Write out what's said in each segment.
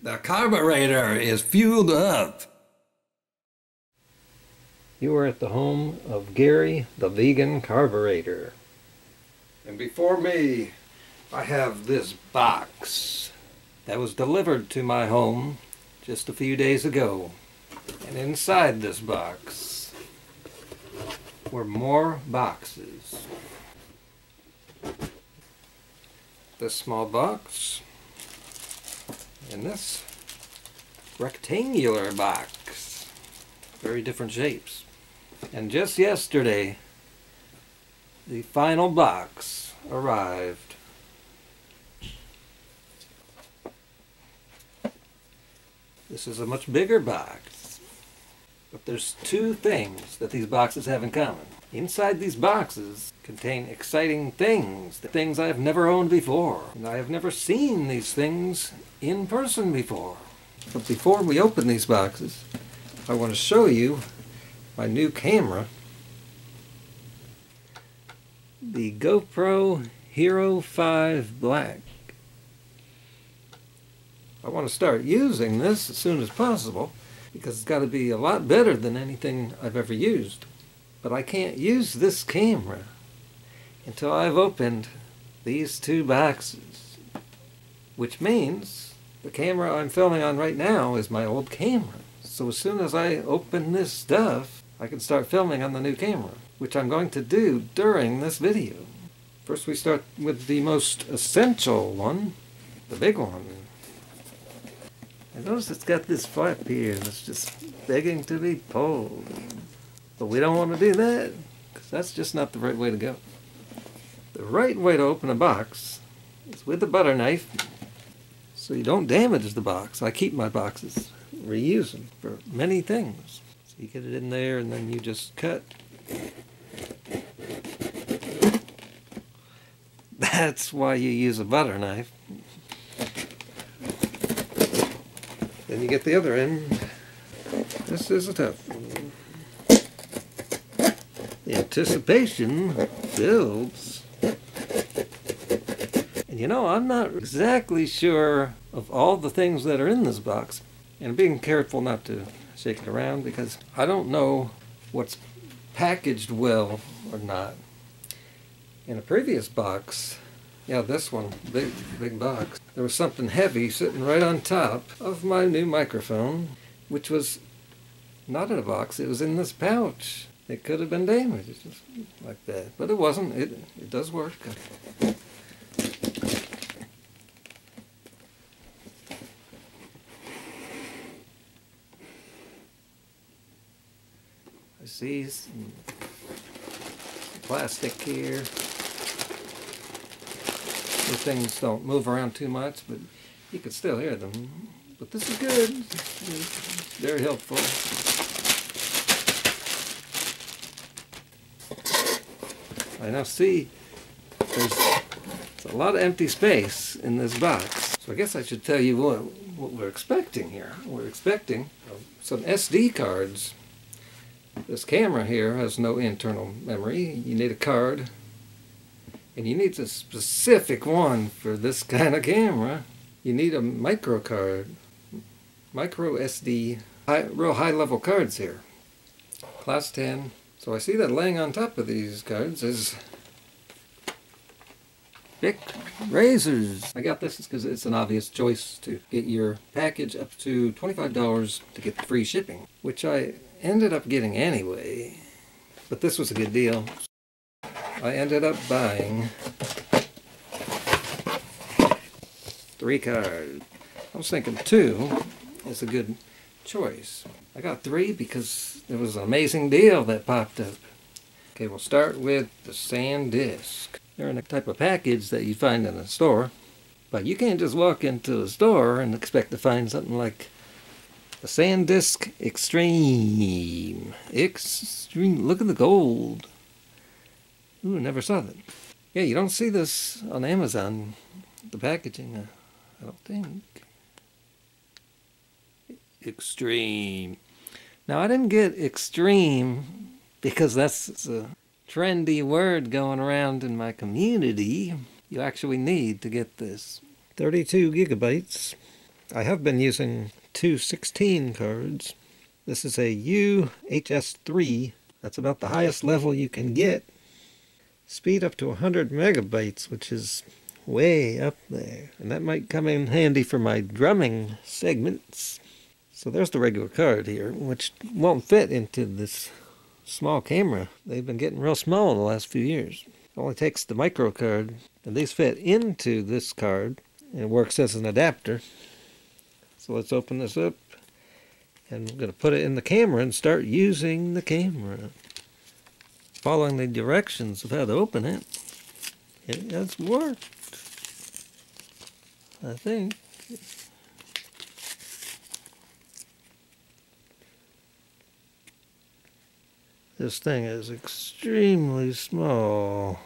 The carburetor is fueled up. You are at the home of Gary, the vegan carburetor. And before me, I have this box that was delivered to my home just a few days ago. And inside this box were more boxes. This small box and this rectangular box. Very different shapes. And just yesterday, the final box arrived. This is a much bigger box. But there's two things that these boxes have in common. Inside these boxes contain exciting things, the things I've never owned before. And I have never seen these things in person before. But before we open these boxes, I want to show you my new camera. The GoPro Hero 5 Black. I want to start using this as soon as possible because it's got to be a lot better than anything I've ever used. But I can't use this camera until I've opened these two boxes. Which means the camera I'm filming on right now is my old camera. So as soon as I open this stuff, I can start filming on the new camera, which I'm going to do during this video. First we start with the most essential one, the big one. And notice it's got this flap here that's just begging to be pulled. But we don't want to do that, because that's just not the right way to go. The right way to open a box is with a butter knife, so you don't damage the box. I keep my boxes, reuse them for many things. So you get it in there and then you just cut. That's why you use a butter knife. Then you get the other end. This is a tough one. The anticipation builds. And you know, I'm not exactly sure of all the things that are in this box. And I'm being careful not to shake it around because I don't know what's packaged well or not. In a previous box, yeah, this one, big box, there was something heavy sitting right on top of my new microphone, which was not in a box, it was in this pouch. It could have been damaged, just like that. But it wasn't. It does work. I see some plastic here. These things don't move around too much, but you can still hear them. But this is good. It's very helpful. I now see there's a lot of empty space in this box. So I guess I should tell you what we're expecting here. We're expecting some SD cards. This camera here has no internal memory. You need a card. And you need a specific one for this kind of camera. You need a micro card. Micro SD, real high level cards here. Class 10. So I see that laying on top of these cards is Bic razors. I got this because it's an obvious choice to get your package up to $25 to get free shipping, which I ended up getting anyway. But this was a good deal. I ended up buying 3 cards. I was thinking 2 is a good choice. I got 3 because there was an amazing deal that popped up. Okay, we'll start with the SanDisk. They're in a type of package that you find in a store, but you can't just walk into a store and expect to find something like the SanDisk Extreme. Look at the gold. Ooh, never saw that. Yeah, you don't see this on Amazon, the packaging, I don't think. Extreme. Now, I didn't get extreme because that's a trendy word going around in my community. You actually need to get this. 32 gigabytes. I have been using two 16 cards. This is a UHS3. That's about the highest level you can get. Speed up to 100 megabytes, which is way up there. And that might come in handy for my drumming segments. So there's the regular card here, which won't fit into this small camera. They've been getting real small in the last few years. It only takes the micro card, and these fit into this card, and it works as an adapter. So let's open this up, and I'm going to put it in the camera and start using the camera. Following the directions of how to open it. It has worked, I think. This thing is extremely small.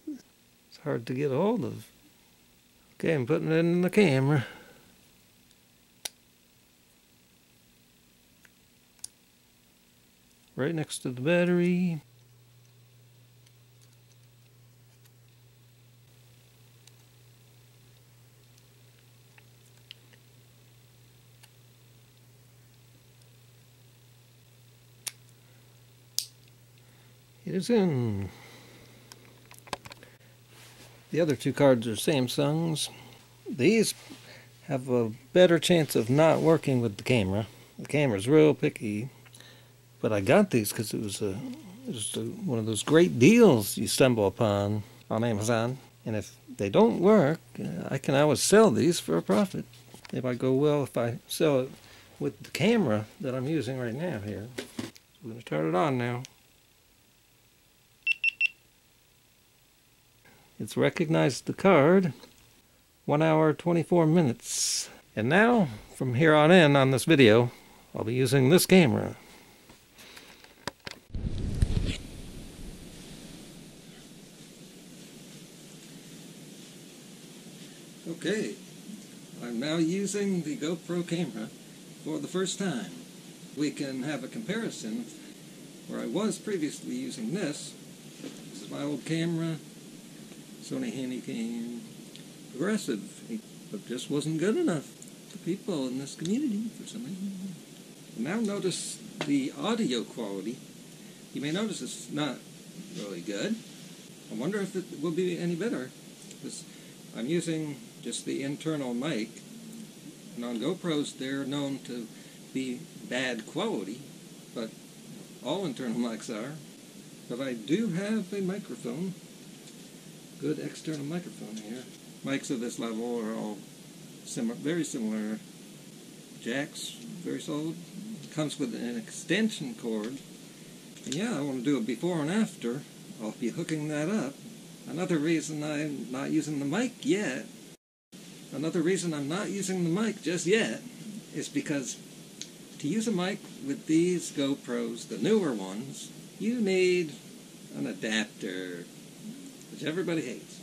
It's hard to get a hold of. Okay, I'm putting it in the camera. Right next to the battery. It is in. The other two cards are Samsungs. These have a better chance of not working with the camera. The camera's real picky. But I got these because it was one of those great deals you stumble upon on Amazon. And if they don't work, I can always sell these for a profit. If I go well, if I sell it with the camera that I'm using right now here. I'm going to turn it on now. It's recognized the card. 1 hour, 24 minutes. And now, from here on in on this video, I'll be using this camera. Okay, I'm now using the GoPro camera for the first time. We can have a comparison where I was previously using this. This is my old camera. Sony Handycam Progressive, but just wasn't good enough for people in this community for some reason. Now notice the audio quality. You may notice it's not really good. I wonder if it will be any better. Because I'm using just the internal mic, and on GoPros they're known to be bad quality, but all internal mics are. But I do have a microphone. Good external microphone here. Mics of this level are all very similar. Jacks, very solid. Comes with an extension cord. And yeah, I want to do a before and after. I'll be hooking that up. Another reason I'm not using the mic yet. Another reason I'm not using the mic just yet is because to use a mic with these GoPros, the newer ones, you need an adapter, which everybody hates.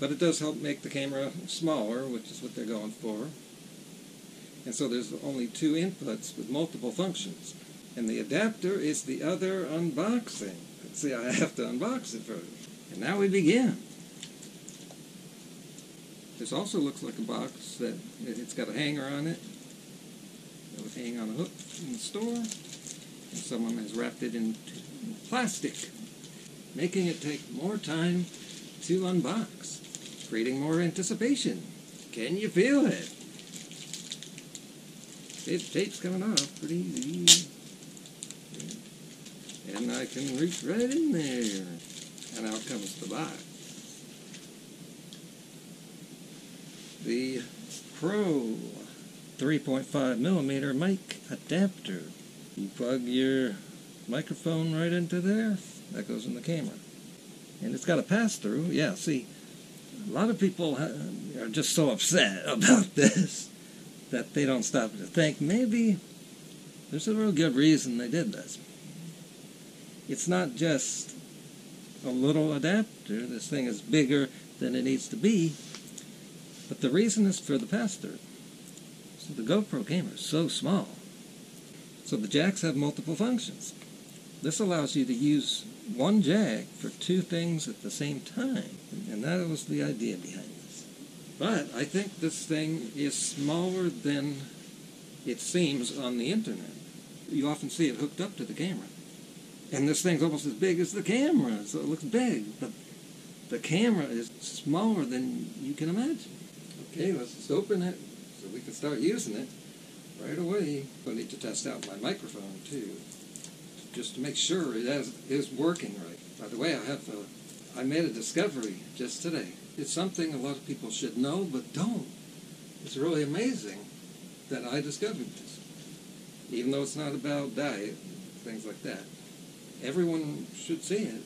But it does help make the camera smaller, which is what they're going for. And so there's only two inputs with multiple functions. And the adapter is the other unboxing. Let's see, I have to unbox it first. And now we begin. This also looks like a box that it's got a hanger on it. That was hanging on a hook in the store. And someone has wrapped it in plastic, making it take more time to unbox, creating more anticipation. Can you feel it? The tape's coming off pretty easy. And I can reach right in there. And out comes the box. The Pro 3.5mm mic adapter. You plug your microphone right into there. That goes in the camera. And it's got a pass-through. Yeah, see, a lot of people are just so upset about this that they don't stop to think maybe there's a real good reason they did this. It's not just a little adapter. This thing is bigger than it needs to be. But the reason is for the pass-through. So the GoPro camera is so small. So the jacks have multiple functions. This allows you to use one jack for two things at the same time. And that was the idea behind this. But I think this thing is smaller than it seems on the internet. You often see it hooked up to the camera. And this thing's almost as big as the camera, so it looks big. But the camera is smaller than you can imagine. Okay, let's just open it so we can start using it right away. I need to test out my microphone too, just to make sure it is working right. By the way, I made a discovery just today. It's something a lot of people should know but don't. It's really amazing that I discovered this. Even though it's not about diet, things like that. Everyone should see it,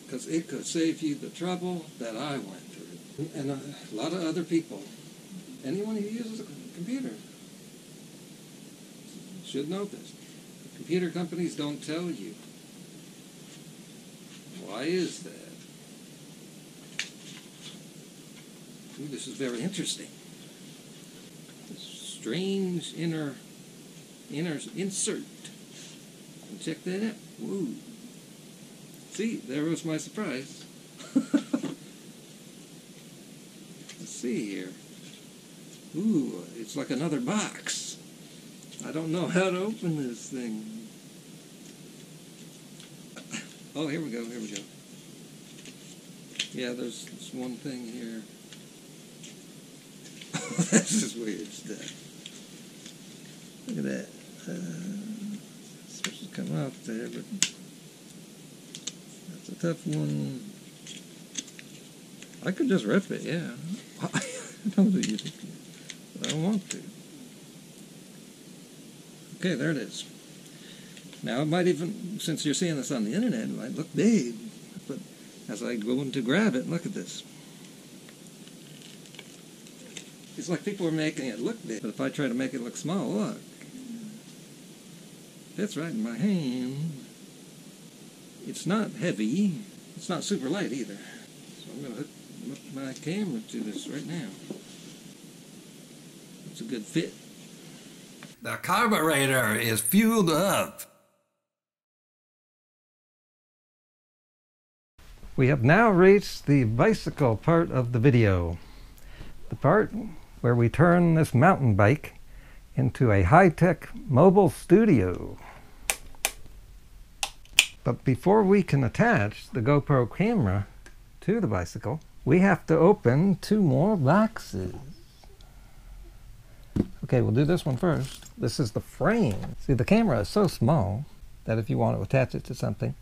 because it could save you the trouble that I went through. And a lot of other people, anyone who uses a computer, should know this. The computer companies don't tell you. Why is that? Ooh, this is very interesting. This strange inner insert. And check that out. Whoa. See, there was my surprise. Let's see here. Ooh, it's like another box. I don't know how to open this thing. Oh, here we go, here we go. Yeah, there's this one thing here. This is weird stuff. Look at that. It's supposed to come out there, but that's a tough one. I could just rip it, yeah. I don't do it, but I don't want to. Okay, there it is. Now, it might even, since you're seeing this on the internet, it might look big, but as I go in to grab it, look at this. It's like people are making it look big, but if I try to make it look small, look. Fits right in my hand. It's not heavy. It's not super light either. So I'm going to hook my camera to this right now. It's a good fit. The carburetor is fueled up. We have now reached the bicycle part of the video. The part where we turn this mountain bike into a high-tech mobile studio. But before we can attach the GoPro camera to the bicycle, we have to open 2 more boxes. Okay, we'll do this one first. This is the frame. See, the camera is so small that if you want to attach it to something,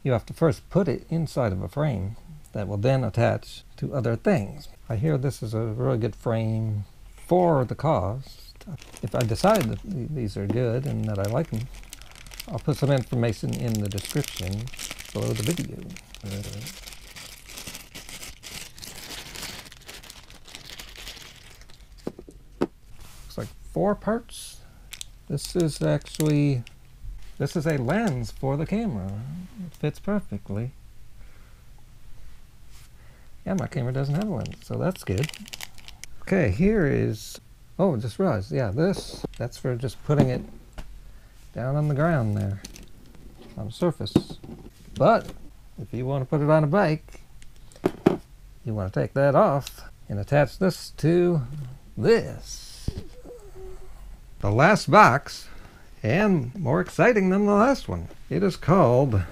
you have to first put it inside of a frame that will then attach to other things. I hear this is a really good frame for the cost. If I decide that these are good and that I like them, I'll put some information in the description below the video. Looks like 4 parts. This is a lens for the camera. It fits perfectly. Yeah, my camera doesn't have a lens, so that's good. Okay, here is, oh, just realized, yeah, that's for just putting it down on the ground there, on the surface. But if you want to put it on a bike, you want to take that off and attach this to this. The last box, and more exciting than the last one. It is called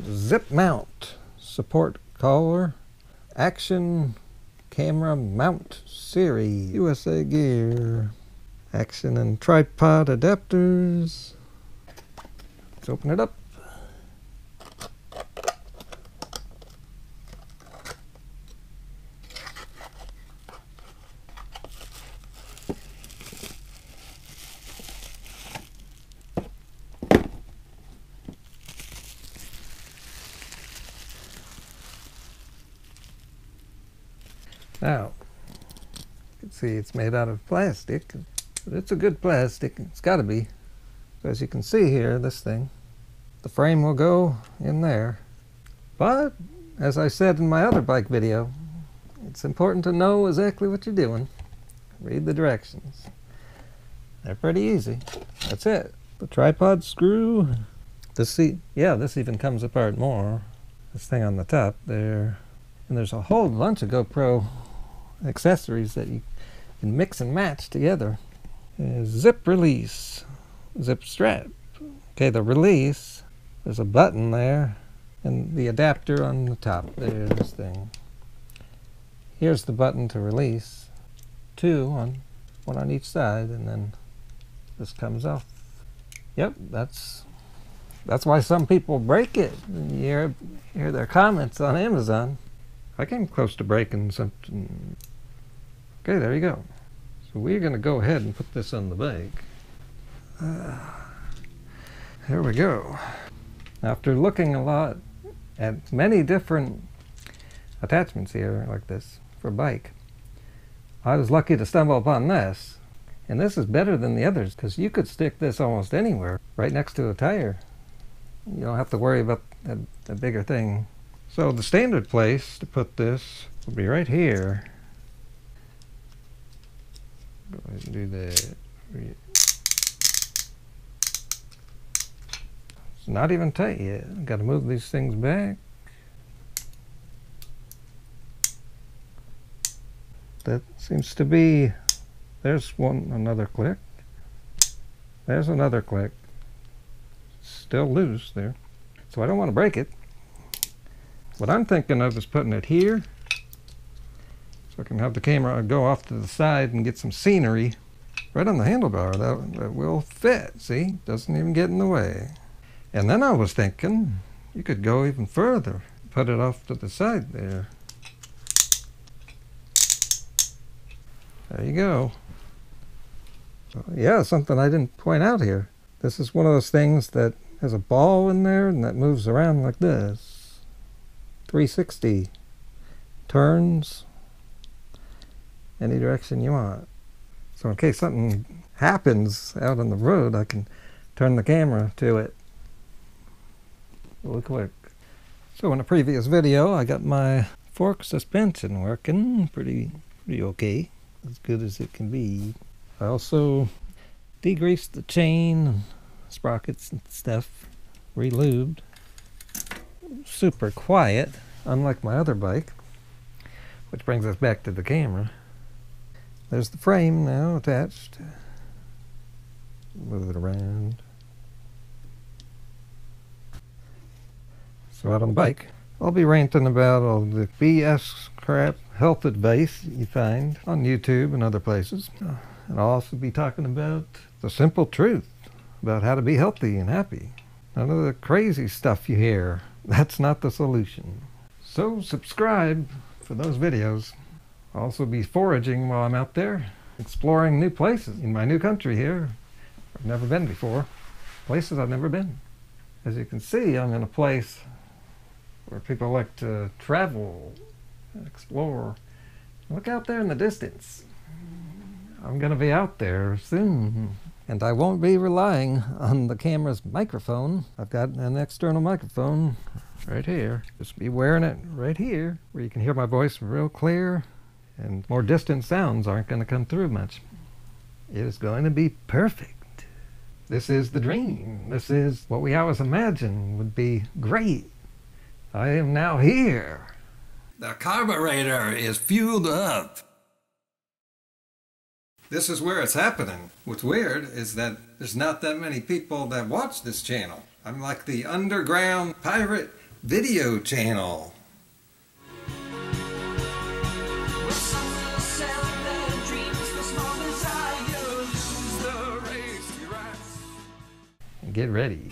Zip Mount Support Collar Action Camera Mount Series, USA Gear. Action and tripod adapters. Let's open it up. Now, you can see it's made out of plastic, but it's a good plastic. It's got to be. So as you can see here, this thing, the frame will go in there. But, as I said in my other bike video, it's important to know exactly what you're doing. Read the directions. They're pretty easy. That's it. The tripod screw. This even comes apart more. This thing on the top there. And there's a whole bunch of GoPro accessories that you can mix and match together. Zip release, zip strap. Okay, the release, there's a button there, and the adapter on the top. There's this thing. Here's the button to release. One on each side, and then this comes off. Yep, that's why some people break it. You hear their comments on Amazon. I came close to breaking something. Okay, there you go. So we're going to go ahead and put this on the bike. Here we go. After looking a lot at many different attachments here like this for a bike, I was lucky to stumble upon this. And this is better than the others because you could stick this almost anywhere, right next to a tire. You don't have to worry about the bigger thing. So the standard place to put this will be right here. Go ahead and do that. It's not even tight yet. I've got to move these things back. That seems to be, there's another click. There's another click. Still loose there. So I don't want to break it. What I'm thinking of is putting it here, so I can have the camera go off to the side and get some scenery right on the handlebar. That will fit, see? Doesn't even get in the way. And then I was thinking you could go even further. Put it off to the side there. There you go. So, yeah, something I didn't point out here. This is one of those things that has a ball in there and that moves around like this. 360. Turns any direction you want. So in case something happens out on the road, I can turn the camera to it really quick. So in a previous video, I got my fork suspension working pretty okay. As good as it can be. I also degreased the chain, sprockets and stuff, re-lubed. Super quiet, unlike my other bike, which brings us back to the camera. There's the frame now attached. Move it around. So out on the bike, I'll be ranting about all the BS crap, health advice you find on YouTube and other places. And I'll also be talking about the simple truth about how to be healthy and happy. None of the crazy stuff you hear. That's not the solution. So subscribe for those videos. I'll also be foraging while I'm out there, exploring new places in my new country here. I've never been before. Places I've never been. As you can see, I'm in a place where people like to travel and explore. Look out there in the distance. I'm going to be out there soon. And I won't be relying on the camera's microphone. I've got an external microphone right here. Just be wearing it right here, where you can hear my voice real clear, and more distant sounds aren't going to come through much. It is going to be perfect. This is the dream. This is what we always imagined would be great. I am now here. The carburetor is fueled up. This is where it's happening. What's weird is that there's not that many people that watch this channel. I'm like the underground pirate video channel. Get ready.